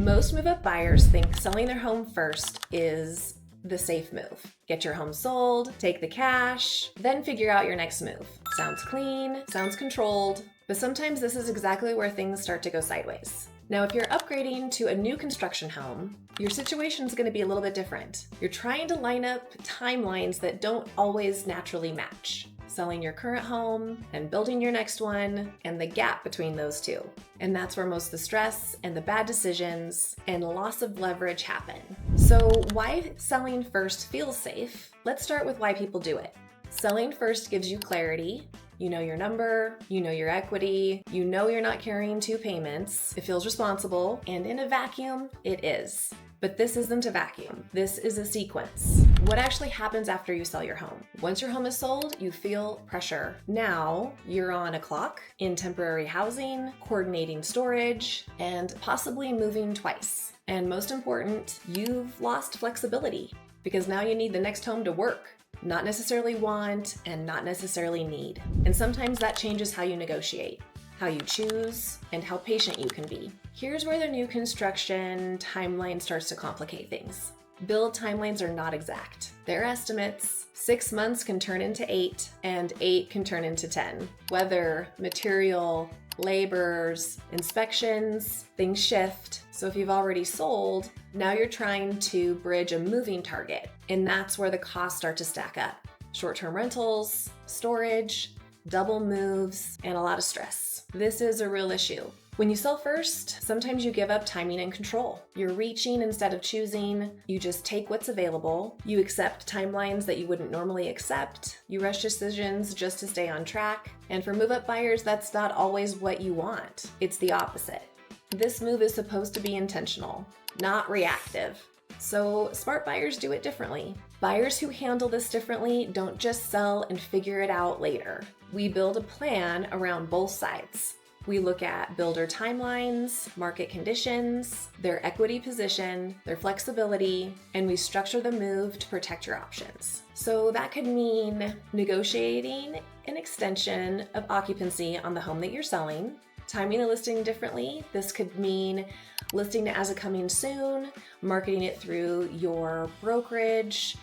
Most move-up buyers think selling their home first is the safe move. Get your home sold, take the cash, then figure out your next move. Sounds clean, sounds controlled, but sometimes this is exactly where things start to go sideways. Now, if you're upgrading to a new construction home, your situation is going to be a little bit different. You're trying to line up timelines that don't always naturally match. Selling your current home and building your next one, and the gap between those two. And that's where most of the stress and the bad decisions and loss of leverage happen. So why selling first feels safe? Let's start with why people do it. Selling first gives you clarity. You know your number, you know your equity, you know you're not carrying two payments. It feels responsible, and in a vacuum, it is. But this isn't a vacuum. This is a sequence. What actually happens after you sell your home? Once your home is sold, you feel pressure. Now you're on a clock in temporary housing, coordinating storage, and possibly moving twice. And most important, you've lost flexibility because now you need the next home to work. Not necessarily want and not necessarily need. And sometimes that changes how you negotiate, how you choose, and how patient you can be. Here's where the new construction timeline starts to complicate things. Build timelines are not exact. They're estimates. 6 months can turn into 8, and 8 can turn into 10. Weather, material, laborers, inspections, things shift. So if you've already sold, now you're trying to bridge a moving target, and that's where the costs start to stack up. Short-term rentals, storage, double moves, and a lot of stress. This is a real issue. When you sell first, sometimes you give up timing and control. You're reaching instead of choosing. You just take what's available. You accept timelines that you wouldn't normally accept. You rush decisions just to stay on track. And for move-up buyers, that's not always what you want. It's the opposite. This move is supposed to be intentional, not reactive. So smart buyers do it differently. Buyers who handle this differently don't just sell and figure it out later. We build a plan around both sides. We look at builder timelines, market conditions, their equity position, their flexibility, and we structure the move to protect your options. So that could mean negotiating an extension of occupancy on the home that you're selling, timing the listing differently. This could mean listing it as a coming soon, marketing it through your brokerage,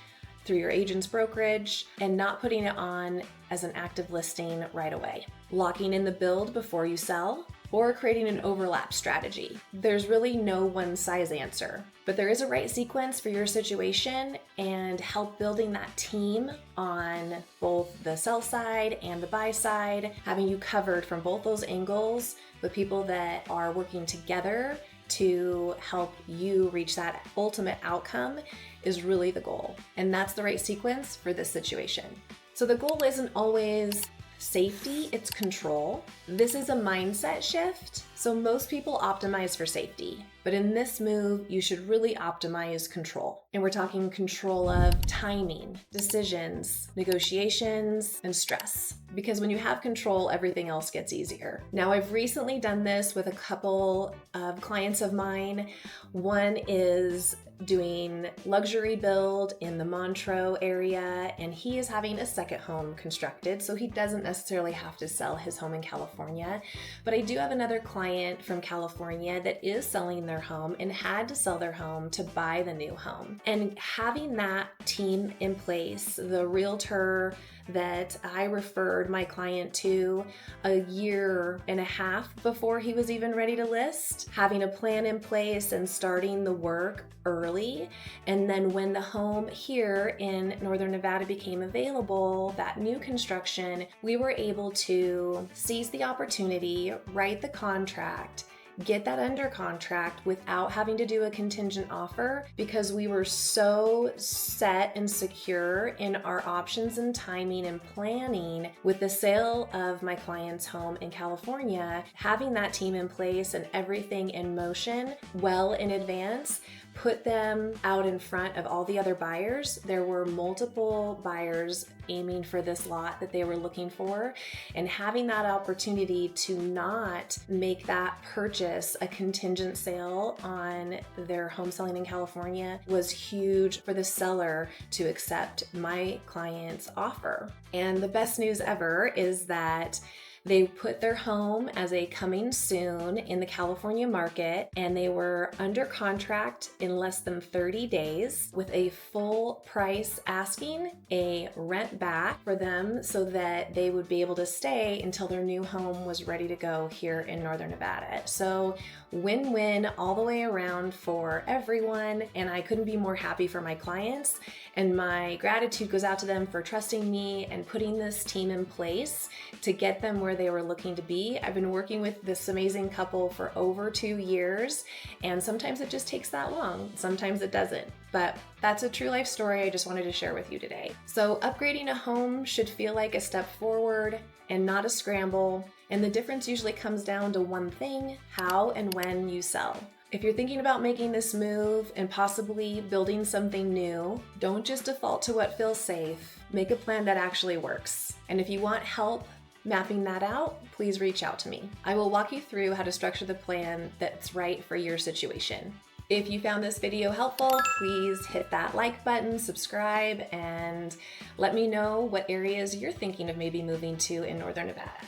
through your agent's brokerage, and not putting it on as an active listing right away. Locking in the build before you sell, or creating an overlap strategy. There's really no one-size answer, but there is a right sequence for your situation, and help building that team on both the sell side and the buy side, having you covered from both those angles with people that are working together to help you reach that ultimate outcome is really the goal. And that's the right sequence for this situation. So the goal isn't always safety, it's control. This is a mindset shift. So most people optimize for safety, but in this move, you should really optimize control. And we're talking control of timing, decisions, negotiations, and stress. Because when you have control, everything else gets easier. Now, I've recently done this with a couple of clients of mine. One is doing luxury build in the Montreux area, and he is having a second home constructed, so he doesn't necessarily have to sell his home in California. But I do have another client from California that is selling their home and had to sell their home to buy the new home. And having that team in place, the realtor that I referred my client to a year and a half before he was even ready to list, having a plan in place and starting the work early. And then when the home here in Northern Nevada became available, that new construction, we were able to seize the opportunity, write the contract, get that under contract without having to do a contingent offer, because we were so set and secure in our options and timing and planning with the sale of my client's home in California. Having that team in place and everything in motion well in advance put them out in front of all the other buyers. There were multiple buyers aiming for this lot that they were looking for, and having that opportunity to not make that purchase a contingent sale on their home selling in California was huge for the seller to accept my client's offer. And the best news ever is that They put their home as a coming soon in the California market, and they were under contract in less than 30 days with a full price asking, a rent back for them so that they would be able to stay until their new home was ready to go here in Northern Nevada. So win-win all the way around for everyone, and I couldn't be more happy for my clients, and my gratitude goes out to them for trusting me and putting this team in place to get them where they were looking to be. I've been working with this amazing couple for over 2 years, and sometimes it just takes that long, sometimes it doesn't, but that's a true life story I just wanted to share with you today. So upgrading a home should feel like a step forward and not a scramble, and the difference usually comes down to one thing: how and when you sell. If you're thinking about making this move and possibly building something new, don't just default to what feels safe. Make a plan that actually works. And if you want help mapping that out, please reach out to me. I will walk you through how to structure the plan that's right for your situation. If you found this video helpful, please hit that like button, subscribe, and let me know what areas you're thinking of maybe moving to in Northern Nevada.